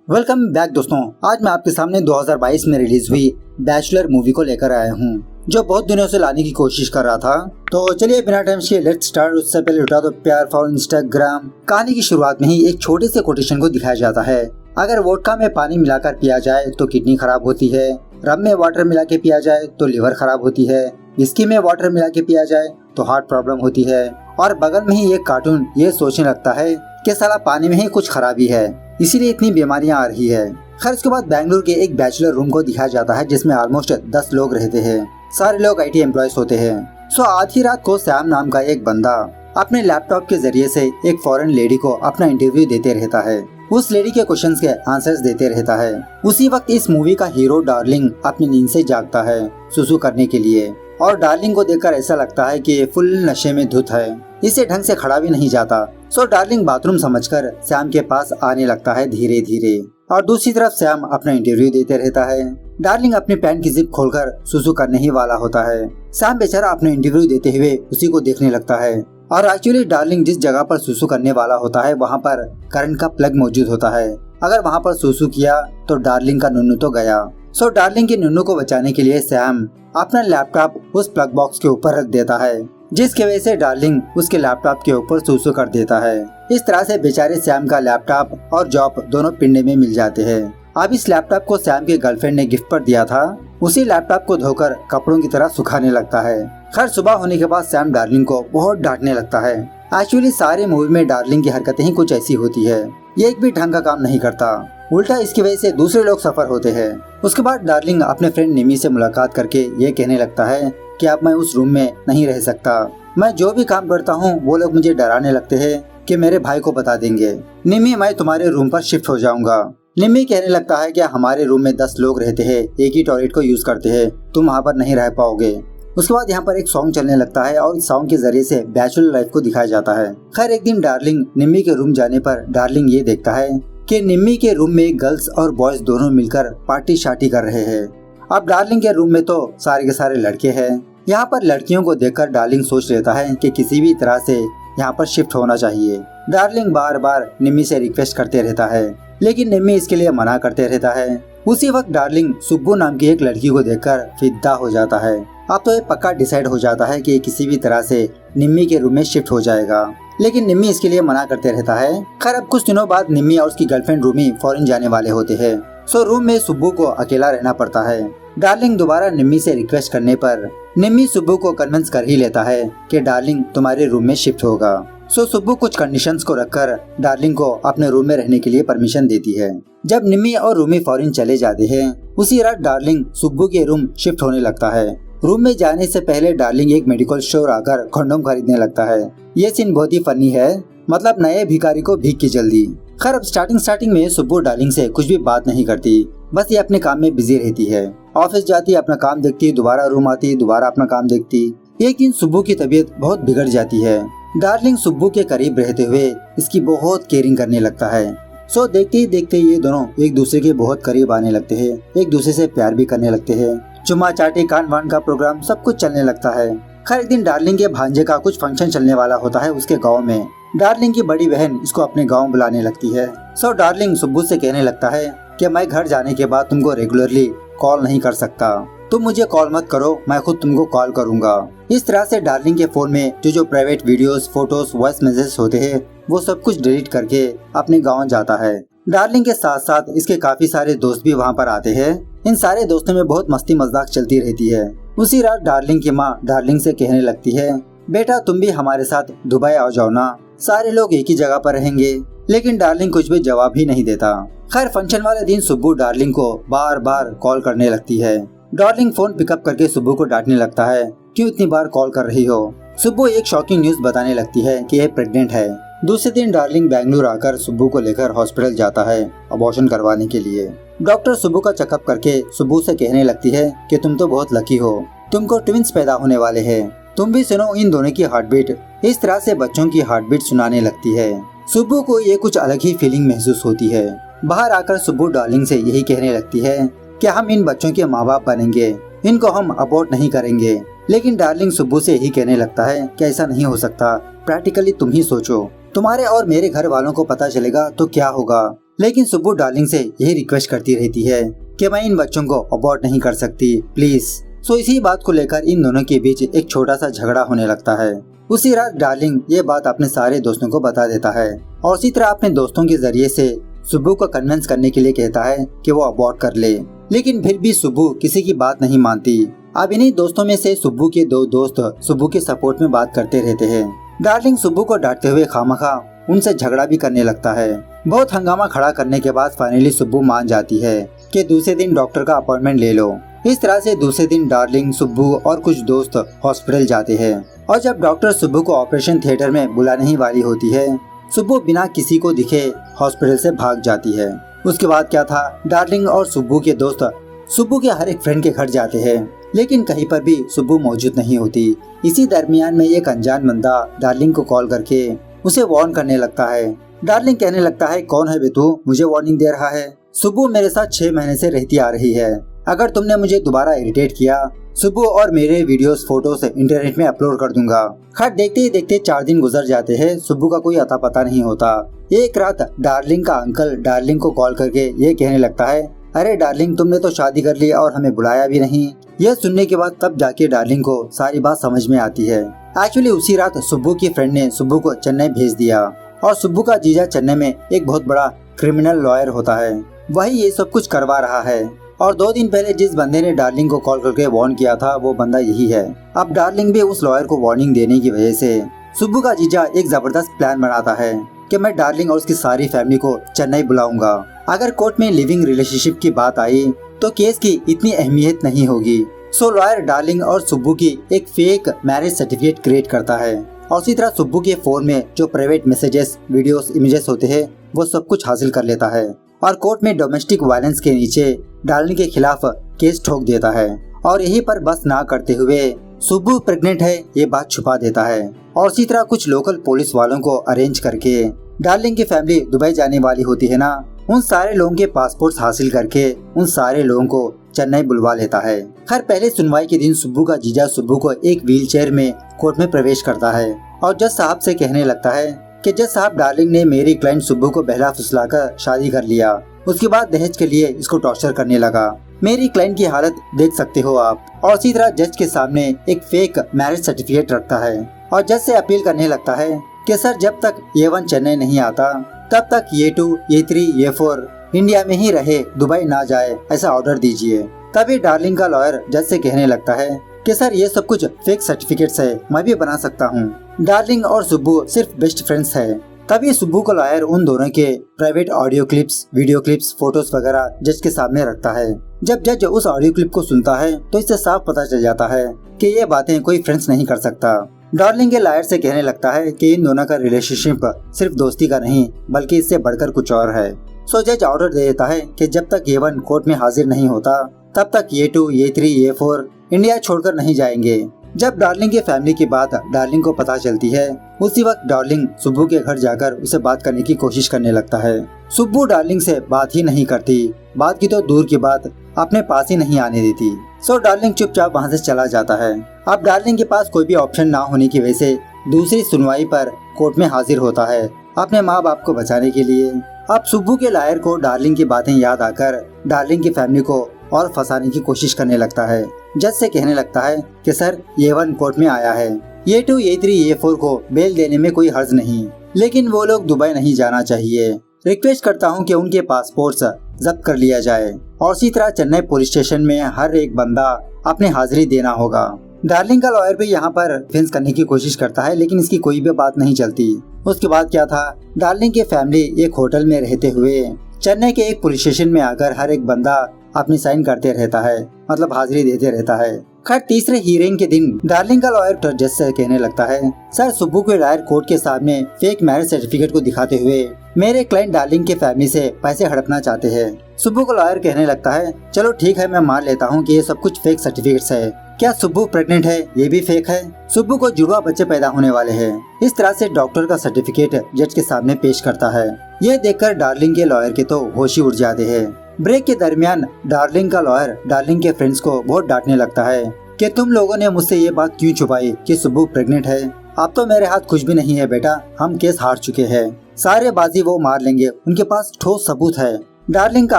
Welcome back दोस्तों। आज मैं आपके सामने 2022 में रिलीज हुई बैचलर मूवी को लेकर आया हूँ, जो बहुत दिनों से लाने की कोशिश कर रहा था। तो चलिए बिना टाइम के लेट्स स्टार्ट। उससे पहले उठा दो प्यार फॉर इंस्टाग्राम। कहानी की शुरुआत में ही एक छोटे से कोटेशन को दिखाया जाता है। अगर वोडका में पानी मिलाकर पिया जाए तो किडनी खराब होती है, रम में वाटर मिला के पिया जाए तो लिवर खराब होती है, विस्की में वाटर मिला के पिया जाए तो हार्ट प्रॉब्लम होती है। और बगल में ही एक कार्टून ये सोचने लगता है कि साला पानी में ही कुछ खराबी है, इसीलिए इतनी बीमारियां आ रही है। खैर उसके बाद बेंगलुरु के एक बैचलर रूम को दिखाया जाता है, जिसमें ऑलमोस्ट 10 लोग रहते हैं। सारे लोग IT एम्प्लॉयज होते हैं। सो आधी रात को सैम नाम का एक बंदा अपने लैपटॉप के जरिए से एक फॉरेन लेडी को अपना इंटरव्यू देते रहता है। उस लेडी के क्वेश्चंस के आंसर्स देते रहता है। उसी वक्त इस मूवी का हीरो डार्लिंग अपनी नींद से जागता है सुसु करने के लिए, और डार्लिंग को देखकर ऐसा लगता है कि फुल नशे में धुत है, इसे ढंग से खड़ा भी नहीं जाता। सो डार्लिंग बाथरूम समझकर सैम के पास आने लगता है धीरे धीरे, और दूसरी तरफ सैम अपना इंटरव्यू देते रहता है। डार्लिंग अपनी पैंट की जिप खोलकर सुसु करने ही वाला होता है। सैम बेचारा अपने इंटरव्यू देते हुए उसी को देखने लगता है, और एक्चुअली डार्लिंग जिस जगह पर सुसु करने वाला होता है वहाँ पर करंट का प्लग मौजूद होता है। अगर वहाँ पर सुसु किया तो डार्लिंग का नुन्नू तो गया। सो डार्लिंग के नुन्नू को बचाने के लिए सैम अपना लैपटॉप उस प्लग बॉक्स के ऊपर रख देता है, जिसकी वजह से डार्लिंग उसके लैपटॉप के ऊपर सुसु कर देता है। इस तरह से बेचारे सैम का लैपटॉप और जॉब दोनों पिंडे में मिल जाते हैं। अब इस लैपटॉप को सैम के गर्लफ्रेंड ने गिफ्ट पर दिया था। उसी लैपटॉप को धोकर कपड़ों की तरह सुखाने लगता है। खैर सुबह होने के बाद सैम डार्लिंग को बहुत डांटने लगता है। एक्चुअली सारे मूवी में डार्लिंग की हरकतें ही कुछ ऐसी होती है, ये एक भी ढंग का काम नहीं करता, उल्टा इसकी वजह से दूसरे लोग सफर होते हैं। उसके बाद डार्लिंग अपने फ्रेंड निमी से मुलाकात करके ये कहने लगता है कि अब मैं उस रूम में नहीं रह सकता। मैं जो भी काम करता हूँ वो लोग मुझे डराने लगते हैं कि मेरे भाई को बता देंगे। निमी मैं तुम्हारे रूम पर शिफ्ट हो जाऊंगा। निमी कहने लगता है कि हमारे रूम में 10 लोग रहते हैं, एक ही टॉयलेट को यूज करते हैं, तुम वहाँ पर नहीं रह पाओगे। उसके बाद यहाँ पर एक सॉन्ग चलने लगता है, और इस सॉन्ग के जरिए से बैचलर लाइफ को दिखाया जाता है। खैर एक दिन डार्लिंग निम्मी के रूम जाने पर डार्लिंग ये देखता है कि निम्मी के रूम में गर्ल्स और बॉयज दोनों मिलकर पार्टी शार्टी कर रहे हैं। अब डार्लिंग के रूम में तो सारे के सारे लड़के हैं। यहाँ पर लड़कियों को देखकर डार्लिंग सोच लेता है कि किसी भी तरह से यहाँ पर शिफ्ट होना चाहिए। डार्लिंग बार बार निम्मी से रिक्वेस्ट करते रहता है, लेकिन निम्मी इसके लिए मना करते रहता है। उसी वक्त डार्लिंग सुब्बू नाम की एक लड़की को देखकर फिदा हो जाता है। अब तो ये पक्का डिसाइड हो जाता है कि किसी भी तरह से निम्मी के रूम में शिफ्ट हो जाएगा, लेकिन निम्मी इसके लिए मना करते रहता है। खैर अब कुछ दिनों बाद निम्मी और उसकी गर्लफ्रेंड रूमी फॉरेन जाने वाले होते हैं। सो रूम में सुब्बू को अकेला रहना पड़ता है। डार्लिंग दोबारा निम्मी से रिक्वेस्ट करने पर निम्मी सुब्बू को कन्विंस कर ही लेता है कि डार्लिंग तुम्हारे रूम में शिफ्ट होगा। सो सुब्बू कुछ कंडीशंस को रखकर डार्लिंग को अपने रूम में रहने के लिए परमिशन देती है। जब निम्मी और रूमी फॉरेन चले जाते हैं, उसी रात डार्लिंग सुब्बू के रूम शिफ्ट होने लगता है। रूम में जाने से पहले डार्लिंग एक मेडिकल स्टोर आकर कंडोम खरीदने लगता है। ये सीन बहुत ही फनी है, मतलब नए भिखारी को भीख की जल्दी। खैर अब स्टार्टिंग में सुब्बू डार्लिंग से कुछ भी बात नहीं करती, बस ये अपने काम में बिजी रहती है। ऑफिस जाती, अपना काम देखती, दोबारा रूम आती, दोबारा अपना काम देखती। एक दिन सुब्बू की तबीयत बहुत बिगड़ जाती है। डार्लिंग सुब्बू के करीब रहते हुए इसकी बहुत केयरिंग करने लगता है। सो देखते ही देखते ये दोनों एक दूसरे के बहुत करीब आने लगते हैं, एक दूसरे से प्यार भी करने लगते हैं। चुम्मा चाटी कांड वांड का प्रोग्राम सब कुछ चलने लगता है। खैर एक दिन डार्लिंग के भांजे का कुछ फंक्शन चलने वाला होता है उसके गांव में। डार्लिंग की बड़ी बहन इसको अपने गांव बुलाने लगती है। सो डार्लिंग सुब्बू से कहने लगता है कि मैं घर जाने के बाद तुमको रेगुलरली कॉल नहीं कर सकता, तुम मुझे कॉल मत करो, मैं खुद तुमको कॉल करूंगा। इस तरह से डार्लिंग के फोन में जो private videos, photos, voice message होते हैं वो सब कुछ डिलीट करके अपने गाँव जाता है। डार्लिंग के साथ साथ इसके काफी सारे दोस्त भी वहाँ पर आते हैं। इन सारे दोस्तों में बहुत मस्ती मजाक चलती रहती है। उसी रात डार्लिंग की माँ डार्लिंग से कहने लगती है, बेटा तुम भी हमारे साथ दुबई आ जाओ ना, सारे लोग एक ही जगह पर रहेंगे। लेकिन डार्लिंग कुछ भी जवाब ही नहीं देता। खैर फंक्शन वाले दिन सुब्बू डार्लिंग को बार बार कॉल करने लगती है। डार्लिंग फोन पिकअप करके सुब्बू को डांटने लगता है, क्यों इतनी बार कॉल कर रही हो। सुब्बू एक शॉकिंग न्यूज बताने लगती है कि यह प्रेग्नेंट है। दूसरे दिन डार्लिंग बेंगलुरु आकर सुब्बू को लेकर हॉस्पिटल जाता है अबॉर्शन करवाने के लिए। डॉक्टर सुब्बू का चेकअप करके सुब्बू से कहने लगती है कि तुम तो बहुत लकी हो, तुमको ट्विंस पैदा होने वाले हैं, तुम भी सुनो इन दोनों की हार्ट बीट। इस तरह से बच्चों की हार्ट बीट सुनाने लगती है। सुब्बू को ये कुछ अलग ही फीलिंग महसूस होती है। बाहर आकर सुब्बू डार्लिंग से यही कहने लगती है कि हम इन बच्चों के माँ बाप बनेंगे, इनको हम अबॉर्ट नहीं करेंगे। लेकिन डार्लिंग सुब्बू से यही कहने लगता है कि ऐसा नहीं हो सकता, प्रैक्टिकली तुम ही सोचो, तुम्हारे और मेरे घर वालों को पता चलेगा तो क्या होगा। लेकिन सुब्बू डार्लिंग से यही रिक्वेस्ट करती रहती है कि मैं इन बच्चों को अबॉर्ट नहीं कर सकती, प्लीज। सो इसी बात को लेकर इन दोनों के बीच एक छोटा सा झगड़ा होने लगता है। उसी रात डार्लिंग ये बात अपने सारे दोस्तों को बता देता है और उसी तरह अपने दोस्तों के जरिए से सुब्बू को कन्विंस करने के लिए कहता है कि वो अबॉर्ट कर ले। लेकिन फिर भी सुब्बू किसी की बात नहीं मानती। अब इन्हीं दोस्तों में से सुब्बू के 2 दोस्त सुब्बू के सपोर्ट में बात करते रहते हैं। डार्लिंग सुब्बू को डांटते हुए खामखा उनसे झगड़ा भी करने लगता है। बहुत हंगामा खड़ा करने के बाद फाइनली सुब्बू मान जाती है कि दूसरे दिन डॉक्टर का अपॉइंटमेंट ले लो। इस तरह से दूसरे दिन डार्लिंग, सुब्बू और कुछ दोस्त हॉस्पिटल जाते हैं और जब डॉक्टर सुब्बू को ऑपरेशन थिएटर में बुलाने ही वाली होती है, सुब्बू बिना किसी को दिखे हॉस्पिटल से भाग जाती है। उसके बाद क्या था, डार्लिंग और सुब्बू के दोस्त सुब्बू के हर एक फ्रेंड के घर जाते हैं, लेकिन कहीं पर भी सुब्बू मौजूद नहीं होती। इसी दरमियान में एक अनजान बंदा डार्लिंग को कॉल करके उसे वार्न करने लगता है। डार्लिंग कहने लगता है, कौन है बे तू, मुझे वार्निंग दे रहा है? सुब्बू मेरे साथ 6 महीने से रहती आ रही है। अगर तुमने मुझे दोबारा इरिटेट किया, सुब्बू और मेरे वीडियोस फोटोस इंटरनेट में अपलोड कर दूंगा। खैर देखते ही देखते 4 दिन गुजर जाते हैं। सुब्बू का कोई अता पता नहीं होता। एक रात डार्लिंग का अंकल डार्लिंग को कॉल करके ये कहने लगता है, अरे डार्लिंग, तुमने तो शादी कर ली और हमें बुलाया भी नहीं। यह सुनने के बाद तब जाके डार्लिंग को सारी बात समझ में आती है। एक्चुअली उसी रात सुब्बू की फ्रेंड ने सुब्बू को चेन्नई भेज दिया और सुब्बू का जीजा चेन्नई में एक बहुत बड़ा क्रिमिनल लॉयर होता है, वही ये सब कुछ करवा रहा है। और 2 दिन पहले जिस बंदे ने डार्लिंग को कॉल करके वार्न किया था, वो बंदा यही है। अब डार्लिंग भी उस लॉयर को वार्निंग देने की वजह से सुब्बू का जीजा एक जबरदस्त प्लान बनाता है कि मैं डार्लिंग और उसकी सारी फैमिली को चेन्नई बुलाऊंगा। अगर कोर्ट में लिविंग रिलेशनशिप की बात आई तो केस की इतनी अहमियत नहीं होगी। सो लॉयर डार्लिंग और सुब्बू की एक फेक मैरिज सर्टिफिकेट क्रिएट करता है और उसी तरह सुब्बू के फोन में जो प्राइवेट मैसेजेस, वीडियोस, इमेजेस होते हैं, वो सब कुछ हासिल कर लेता है और कोर्ट में डोमेस्टिक वायलेंस के नीचे डार्लिंग के खिलाफ केस ठोक देता है। और यही पर बस ना करते हुए सुब्बू प्रेग्नेंट है ये बात छुपा देता है और इसी तरह कुछ लोकल पुलिस वालों को अरेंज करके डार्लिंग की फैमिली दुबई जाने वाली होती है ना, उन सारे लोगों के पासपोर्ट हासिल करके उन सारे लोगों को चेन्नई बुलवा लेता है। खैर पहले सुनवाई के दिन सुब्बू का जीजा सुब्बू को एक व्हीलचेयर में कोर्ट में प्रवेश करता है और जज साहब से कहने लगता है कि जज साहब, डार्लिंग ने मेरी क्लाइंट सुब्बू को बहला फुसलाकर शादी कर लिया। उसके बाद दहेज के लिए इसको टॉर्चर करने लगा। मेरी क्लाइंट की हालत देख सकते हो आप। और इसी तरह जज के सामने एक फेक मैरिज सर्टिफिकेट रखता है और जज से अपील करने लगता है कि सर, जब तक A1 चेन्नई नहीं आता तब तक A2, A3, A4 इंडिया में ही रहे, दुबई ना जाए, ऐसा ऑर्डर दीजिए। तभी डार्लिंग का लॉयर जज से कहने लगता है कि सर, ये सब कुछ फेक सर्टिफिकेट्स है, मैं भी बना सकता हूँ। डार्लिंग और सुब्बू सिर्फ बेस्ट फ्रेंड्स है। तभी सुब्बू का लॉयर उन दोनों के private audio clips, video clips, photos वगैरह जज के सामने रखता है। जब जज उस ऑडियो क्लिप को सुनता है तो इससे साफ पता चल जाता है कि ये बातें कोई फ्रेंड्स नहीं कर सकता। डार्लिंग के लॉयर से कहने लगता है कि इन दोनों का रिलेशनशिप सिर्फ दोस्ती का नहीं बल्कि इससे बढ़कर कुछ और है। सो जज ऑर्डर दे देता है कि जब तक A1 कोर्ट में हाजिर नहीं होता तब तक A2, A3, A4 इंडिया छोड़कर नहीं जाएंगे। जब डार्लिंग की फैमिली की बात डार्लिंग को पता चलती है, उसी वक्त डार्लिंग सुब्बू के घर जाकर उसे बात करने की कोशिश करने लगता है। सुब्बू डार्लिंग से बात ही नहीं करती, बात की तो दूर की बात अपने पास ही नहीं आने देती। सो डार्लिंग चुपचाप वहाँ से चला जाता है। अब डार्लिंग के पास कोई भी ऑप्शन ना होने की वजह से दूसरी सुनवाई पर कोर्ट में हाजिर होता है अपने माँ बाप को बचाने के लिए। अब सुब्बू के लॉयर को डार्लिंग की बातें याद आकर डार्लिंग की फैमिली को और फंसाने की कोशिश करने लगता है। जज से कहने लगता है कि सर, A1 कोर्ट में आया है, A2, A3, A4 को बेल देने में कोई हर्ज नहीं, लेकिन वो लोग दुबई नहीं जाना चाहिए। रिक्वेस्ट करता हूँ कि उनके पासपोर्ट्स जब्त कर लिया जाए और इसी तरह चेन्नई पुलिस स्टेशन में हर एक बंदा अपनी हाजिरी देना होगा। डार्लिंग का लॉयर भी यहाँ पर डिफेंस करने की कोशिश करता है, लेकिन इसकी कोई भी बात नहीं चलती। उसके बाद क्या था, डार्लिंग की फैमिली एक होटल में रहते हुए चेन्नई के एक पुलिस स्टेशन में आकर हर एक बंदा अपनी साइन करते रहता है, मतलब हाजिरी देते रहता है। खैर तीसरे हियरिंग के दिन डार्लिंग का लॉयर जज से कहने लगता है, सर, सुब्बू के लॉयर कोर्ट के सामने फेक मैरिज सर्टिफिकेट को दिखाते हुए मेरे क्लाइंट डार्लिंग के फैमिली से पैसे हड़पना चाहते हैं। सुब्बू का लॉयर कहने लगता है, चलो ठीक है, मैं मान लेता हूँ कि ये सब कुछ फेक सर्टिफिकेट्स है। क्या सुब्बू प्रेग्नेंट है? ये भी फेक है। सुब्बू को जुड़वा बच्चे पैदा होने वाले हैं। इस तरह से डॉक्टर का सर्टिफिकेट जज के सामने पेश करता है। ये देखकर डार्लिंग के लॉयर के तो होश ही उड़ जाते हैं। ब्रेक के दरमियान डार्लिंग का लॉयर डार्लिंग के फ्रेंड्स को बहुत डांटने लगता है कि तुम लोगों ने मुझसे ये बात क्यों छुपाई कि सुब्बू प्रेग्नेंट है। अब तो मेरे हाथ कुछ भी नहीं है बेटा, हम केस हार चुके हैं। सारे बाजी वो मार लेंगे, उनके पास ठोस सबूत है। डार्लिंग का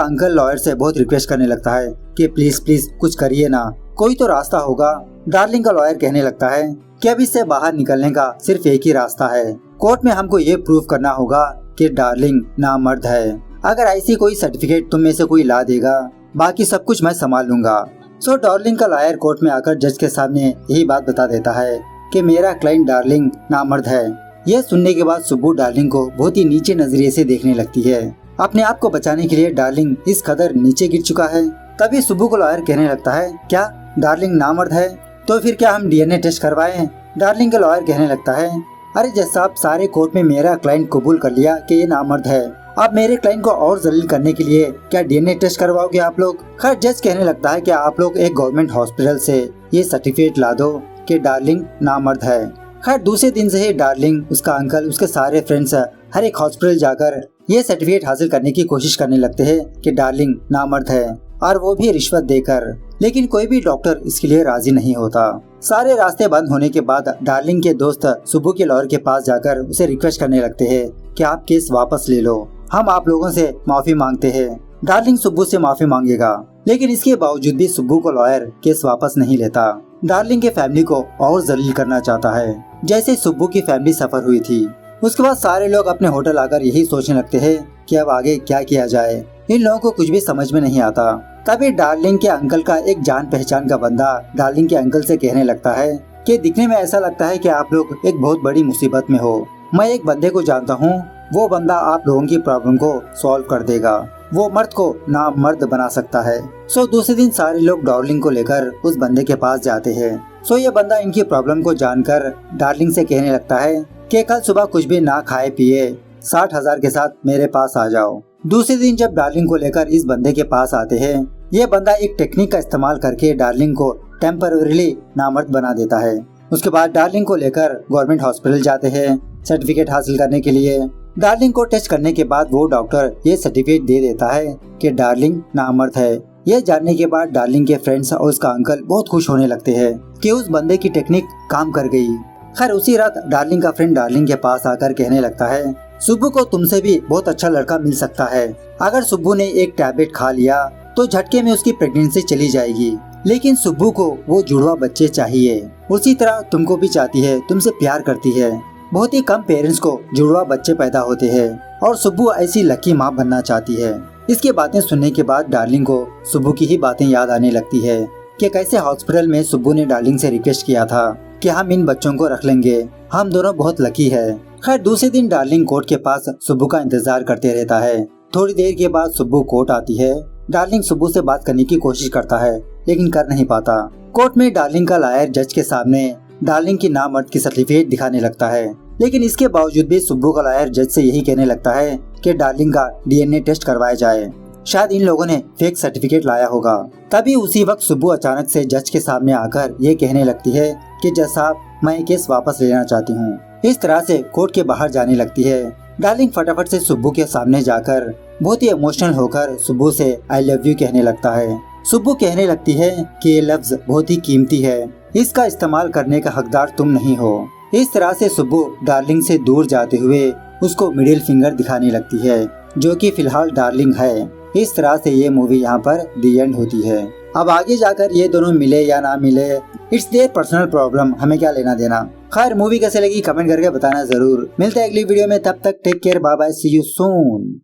अंकल लॉयर से बहुत रिक्वेस्ट करने लगता है कि प्लीज प्लीज कुछ करिए ना, कोई तो रास्ता होगा। डार्लिंग का लॉयर कहने लगता है कि अब इससे बाहर निकलने का सिर्फ एक ही रास्ता है, कोर्ट में हमको ये प्रूव करना होगा कि डार्लिंग नामर्द है। अगर ऐसी कोई सर्टिफिकेट तुम में से कोई ला देगा, बाकी सब कुछ मैं संभाल लूंगा। सो डार्लिंग का लॉयर कोर्ट में आकर जज के सामने यही बात बता देता है कि मेरा क्लाइंट डार्लिंग नामर्द है। यह सुनने के बाद सुब्बू डार्लिंग को बहुत ही नीचे नजरिए से देखने लगती है। अपने आप को बचाने के लिए डार्लिंग इस कदर नीचे गिर चुका है। तभी सुब्बू को लॉयर कहने लगता है क्या डार्लिंग नामर्द है, तो फिर क्या हम डीएनए टेस्ट करवाएं? डार्लिंग का लॉयर कहने लगता है अरे जज साहब, सारे कोर्ट में मेरा क्लाइंट कबूल कर लिया कि ये नामर्द है, अब मेरे क्लाइंट को और जलील करने के लिए क्या डीएनए टेस्ट करवाओगे आप लोग? खैर जज कहने लगता है कि आप लोग एक गवर्नमेंट हॉस्पिटल से ये सर्टिफिकेट ला दो कि डार्लिंग नामर्द है। खैर दूसरे दिन से ही डार्लिंग, उसका अंकल, उसके सारे फ्रेंड्स हर एक हॉस्पिटल जाकर ये सर्टिफिकेट हासिल करने की कोशिश करने लगते हैं कि डार्लिंग नामर्द है, और वो भी रिश्वत देकर। लेकिन कोई भी डॉक्टर इसके लिए राजी नहीं होता। सारे रास्ते बंद होने के बाद डार्लिंग के दोस्त सुब्बू के लॉयर के पास जाकर उसे रिक्वेस्ट करने लगते हैं कि आप केस वापस ले लो, हम आप लोगों से माफी मांगते हैं। डार्लिंग सुब्बू से माफी मांगेगा, लेकिन इसके बावजूद भी सुब्बू को लॉयर केस वापस नहीं लेता। डार्लिंग के फैमिली को और जलील करना चाहता है, जैसे सुब्बू की फैमिली सफर हुई थी। उसके बाद सारे लोग अपने होटल आकर यही सोचने लगते हैं कि अब आगे क्या किया जाए। इन लोगों को कुछ भी समझ में नहीं आता। तभी डार्लिंग के अंकल का एक जान पहचान का बंदा डार्लिंग के अंकल से कहने लगता है कि दिखने में ऐसा लगता है कि आप लोग एक बहुत बड़ी मुसीबत में हो। मैं एक बंदे को जानता हूँ, वो बंदा आप लोगों की प्रॉब्लम को सॉल्व कर देगा, वो मर्द को नामर्द बना सकता है। सो दूसरे दिन सारे लोग डार्लिंग को लेकर उस बंदे के पास जाते हैं। सो ये बंदा इनकी प्रॉब्लम को जानकर डार्लिंग से कहने लगता है कि कल सुबह कुछ भी ना खाए पिए 60,000 के साथ मेरे पास आ जाओ। दूसरे दिन जब डार्लिंग को लेकर इस बंदे के पास आते हैं, ये बंदा एक टेक्निक का इस्तेमाल करके डार्लिंग को टेम्पररीली नामर्द बना देता है। उसके बाद डार्लिंग को लेकर गवर्नमेंट हॉस्पिटल जाते हैं सर्टिफिकेट हासिल करने के लिए। डार्लिंग को टेस्ट करने के बाद वो डॉक्टर ये सर्टिफिकेट दे देता है कि डार्लिंग नामर्द है। ये जानने के बाद डार्लिंग के फ्रेंड्स और उसका अंकल बहुत खुश होने लगते हैं कि उस बंदे की टेक्निक काम कर गई। खैर उसी रात डार्लिंग का फ्रेंड डार्लिंग के पास आकर कहने लगता है सुब्बू को तुमसे भी बहुत अच्छा लड़का मिल सकता है। अगर सुब्बू ने एक टैबलेट खा लिया तो झटके में उसकी प्रेगनेंसी चली जाएगी, लेकिन सुब्बू को वो जुड़वा बच्चे चाहिए, उसी तरह तुमको भी चाहती है, तुमसे प्यार करती है। बहुत ही कम पेरेंट्स को जुड़वा बच्चे पैदा होते हैं और सुब्बू ऐसी लकी माँ बनना चाहती है। इसकी बातें सुनने के बाद डार्लिंग को सुब्बू की ही बातें याद आने लगती है कि कैसे हॉस्पिटल में सुब्बू ने डार्लिंग से रिक्वेस्ट किया था कि हम इन बच्चों को रख लेंगे, हम दोनों बहुत लकी है। खैर दूसरे दिन डार्लिंग कोर्ट के पास सुब्बू का इंतजार करते रहता है। थोड़ी देर के बाद सुब्बू कोर्ट आती है। डार्लिंग सुब्बू से बात करने की कोशिश करता है, लेकिन कर नहीं पाता। कोर्ट में डार्लिंग का लॉयर जज के सामने डार्लिंग की नामर्द की सर्टिफिकेट दिखाने लगता है, लेकिन इसके बावजूद भी सुब्बू का लॉयर जज से यही कहने लगता है कि डार्लिंग का डीएनए टेस्ट करवाया जाए, शायद इन लोगों ने फेक सर्टिफिकेट लाया होगा। तभी उसी वक्त सुब्बू अचानक से जज के सामने आकर ये कहने लगती है कि जज साहब, मैं केस वापस लेना चाहती हूँ। इस तरह से कोर्ट के बाहर जाने लगती है। डार्लिंग फटाफट से सुब्बू के सामने जाकर बहुत ही इमोशनल होकर सुब्बू से आई लव यू कहने लगता है। सुब्बू कहने लगती है कि ये लफ्ज बहुत ही कीमती है, इसका इस्तेमाल करने का हकदार तुम नहीं हो। इस तरह से सुब्बू डार्लिंग से दूर जाते हुए उसको मिडिल फिंगर दिखाने लगती है, जो कि फिलहाल डार्लिंग है। इस तरह से ये मूवी यहाँ पर दी एंड होती है। अब आगे जाकर ये दोनों मिले या ना मिले, इट्स देयर पर्सनल प्रॉब्लम, हमें क्या लेना देना। खैर मूवी कैसे लगी कमेंट करके बताना जरूर। मिलते हैं अगली वीडियो में, तब तक take care, bye bye, see you soon.